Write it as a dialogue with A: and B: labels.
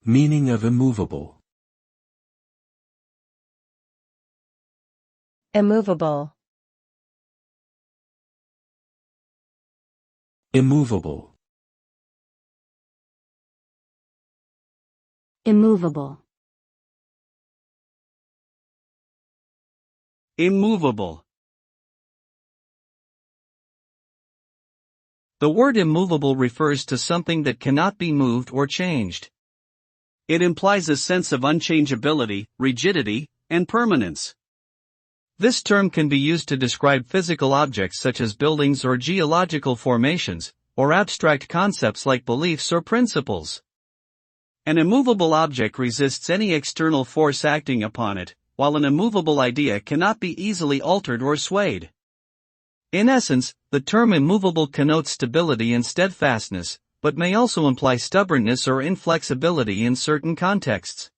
A: Meaning of immovable.
B: Immovable.
A: Immovable.
B: Immovable.
C: Immovable. The word immovable refers to something that cannot be moved or changed. It implies a sense of unchangeability, rigidity, and permanence. This term can be used to describe physical objects such as buildings or geological formations, or abstract concepts like beliefs or principles. An immovable object resists any external force acting upon it, while an immovable idea cannot be easily altered or swayed. In essence, the term immovable connotes stability and steadfastness, but may also imply stubbornness or inflexibility in certain contexts.